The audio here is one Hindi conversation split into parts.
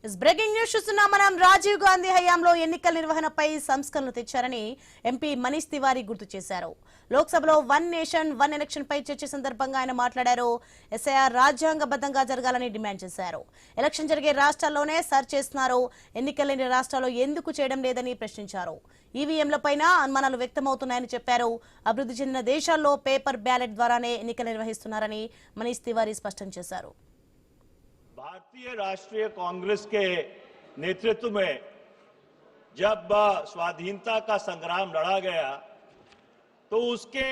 इस ब्रेकिंग न्यूస్ చూస్తున్నా మనం రాజీవ్ గాంధీ హయాంలో ఎన్నికల నిర్వహణపై సంస్కరణలు తెచ్చారని ఎంపీ మనీష్ తివారీ గుర్తు చేశారు. లోక్సభలో వన్ నేషన్ వన్ ఎలక్షన్ పై చర్చ సందర్భంగా ఆయన మాట్లాడారు. ఎస్ఐఆర్ రాజ్యాంగబద్ధంగా జరగాలని డిమాండ్ చేశారు. ఎలక్షన్ జరిగే రాష్ట్రాల్లోనే సర్చ్ చేస్తున్నారు, ఎన్నికల లేని రాష్ట్రాల్లో ఎందుకు చేయడం లేదని ప్రశ్నించారు. ఈవీఎంలపైన అనుమానాలు వ్యక్తమవుతున్నాయని చెప్పారు. అభివృద్ధి చెందిన దేశాల్లో పేపర్ బ్యాలెట్ ద్వారానే ఎన్నికలు నిర్వహిస్తున్నారని మనీష్ తివారీ స్పష్టం చేశారు. भारतीय राष्ट्रीय कांग्रेस के नेतृत्व में जब स्वाधीनता का संग्राम लड़ा गया तो उसके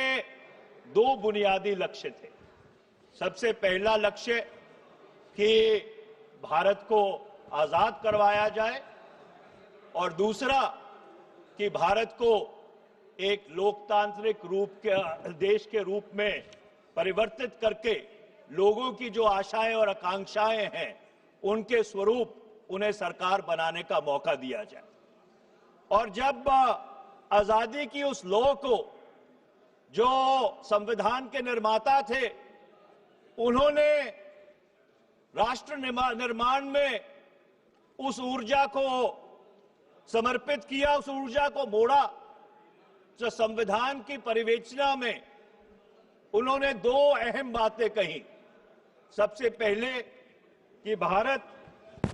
दो बुनियादी लक्ष्य थे. सबसे पहला लक्ष्य कि भारत को आजाद करवाया जाए और दूसरा कि भारत को एक लोकतांत्रिक रूप के देश के रूप में परिवर्तित करके लोगों की जो आशाएं और आकांक्षाएं हैं उनके स्वरूप उन्हें सरकार बनाने का मौका दिया जाए. और जब आजादी की उस लौ को जो संविधान के निर्माता थे उन्होंने राष्ट्र निर्माण में उस ऊर्जा को समर्पित किया, उस ऊर्जा को मोड़ा. जो संविधान की परिवेचना में उन्होंने दो अहम बातें कही. सबसे पहले कि भारत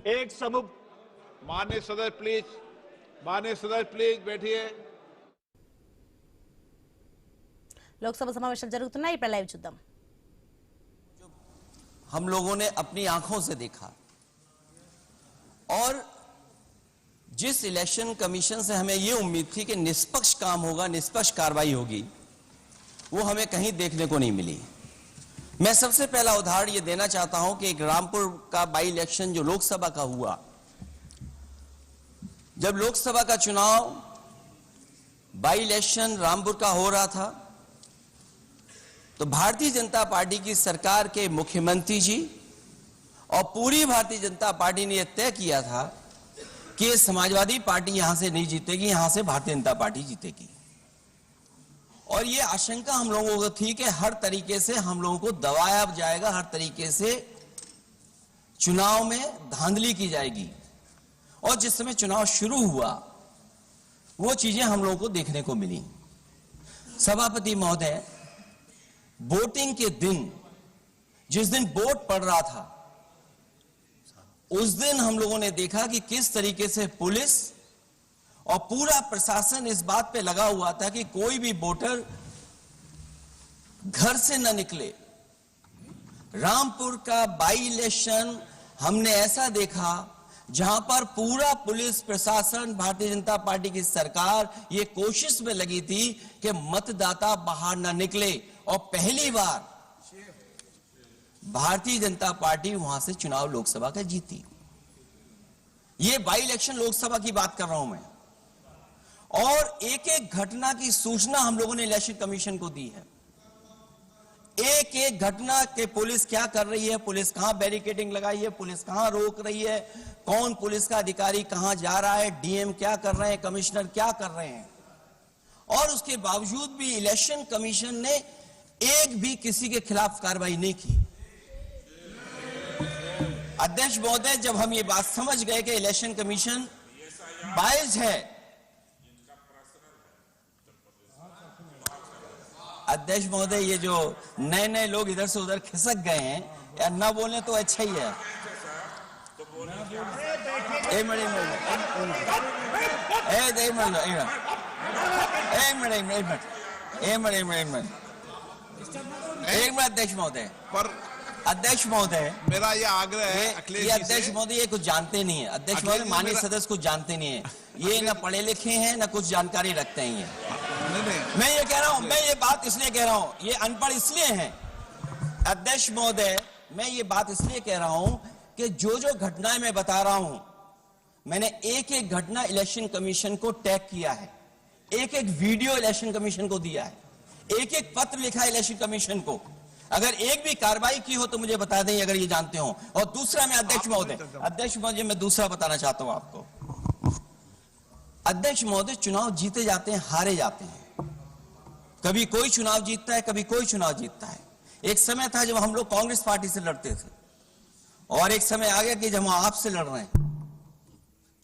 एक माननीय सदस्य प्लीज बैठिए. लोकसभा समावेशन जరుగుతున్నాయి. ఇప్పుడు లైవ్ చూద్దాం. हम लोगों ने अपनी आंखों से देखा और जिस इलेक्शन कमीशन से हमें ये उम्मीद थी कि निष्पक्ष काम होगा, निष्पक्ष कार्रवाई होगी, वो हमें कहीं देखने को नहीं मिली. मैं सबसे पहला उदाहरण ये देना चाहता हूं कि एक रामपुर का बाई इलेक्शन जो लोकसभा का हुआ, जब लोकसभा का चुनाव बाई इलेक्शन रामपुर का हो रहा था तो भारतीय जनता पार्टी की सरकार के मुख्यमंत्री जी और पूरी भारतीय जनता पार्टी ने यह तय किया था कि समाजवादी पार्टी यहां से नहीं जीतेगी, यहां से भारतीय जनता पार्टी जीतेगी. और ये आशंका हम लोगों को थी कि हर तरीके से हम लोगों को दबाया जाएगा, हर तरीके से चुनाव में धांधली की जाएगी. और जिस समय चुनाव शुरू हुआ वो चीजें हम लोगों को देखने को मिली. सभापति महोदय, वोटिंग के दिन जिस दिन वोट पड़ रहा था उस दिन हम लोगों ने देखा कि किस तरीके से पुलिस और पूरा प्रशासन इस बात पे लगा हुआ था कि कोई भी वोटर घर से न निकले. रामपुर का बाई इलेक्शन हमने ऐसा देखा जहां पर पूरा पुलिस प्रशासन, भारतीय जनता पार्टी की सरकार ये कोशिश में लगी थी कि मतदाता बाहर न निकले और पहली बार भारतीय जनता पार्टी वहां से चुनाव लोकसभा का जीती. ये बाई इलेक्शन लोकसभा की बात कर रहा हूं मैं. और एक एक घटना की सूचना हम लोगों ने इलेक्शन कमीशन को दी है. एक एक घटना के पुलिस क्या कर रही है, पुलिस कहां बैरिकेडिंग लगाई है, पुलिस कहां रोक रही है, कौन पुलिस का अधिकारी कहां जा रहा है, डीएम क्या कर रहे हैं, कमिश्नर क्या कर रहे हैं. और उसके बावजूद भी इलेक्शन कमीशन ने एक भी किसी के खिलाफ कार्रवाई नहीं की. अध्यक्ष महोदय, जब हम ये बात समझ गए कि इलेक्शन कमीशन बायज है, अध्यक्ष महोदय, ये जो नए नए लोग इधर से उधर खिसक गए हैं, या न बोले तो अच्छा ही है. एक मिनट अध्यक्ष महोदय, पर अध्यक्ष महोदय, मेरा ये आग्रह है ये अध्यक्ष महोदय ये कुछ जानते नहीं है. अध्यक्ष महोदय, माननीय सदस्य कुछ जानते नहीं है. ये न पढ़े लिखे हैं न कुछ जानकारी रखते हैं. ये मैं ये कह रहा हूं, मैं ये बात इसलिए कह रहा हूं, ये अनपढ़ इसलिए हैं. अध्यक्ष महोदय, मैं ये बात इसलिए कह रहा हूं कि जो जो घटनाएं मैं बता रहा हूं, मैंने एक एक घटना इलेक्शन कमीशन को टैग किया है, एक एक वीडियो इलेक्शन कमीशन को दिया है, एक एक पत्र लिखा है इलेक्शन कमीशन को. अगर एक भी कार्रवाई की हो तो मुझे बता दें अगर ये जानते हो. और दूसरा, मैं अध्यक्ष महोदय, मैं दूसरा बताना चाहता हूं आपको. अध्यक्ष महोदय, चुनाव जीते जाते हैं, हारे जाते हैं. कभी कोई चुनाव जीतता है, कभी कोई चुनाव जीतता है. एक समय था जब हम लोग कांग्रेस पार्टी से लड़ते थे और एक समय आ गया कि जब हम आपसे लड़ रहे हैं.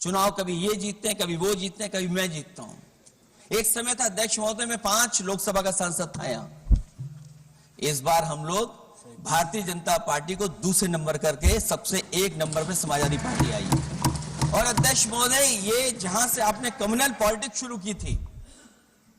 चुनाव कभी ये जीतते हैं, कभी वो जीतते हैं, कभी मैं जीतता हूं। एक समय था अध्यक्ष महोदय में 5 लोकसभा का सांसद था यहां। इस बार हम लोग भारतीय जनता पार्टी को दूसरे नंबर करके सबसे 1 नंबर पे समाजवादी पार्टी आई। और अध्यक्ष महोदय, ये जहां से आपने कम्युनल पॉलिटिक्स शुरू की थी,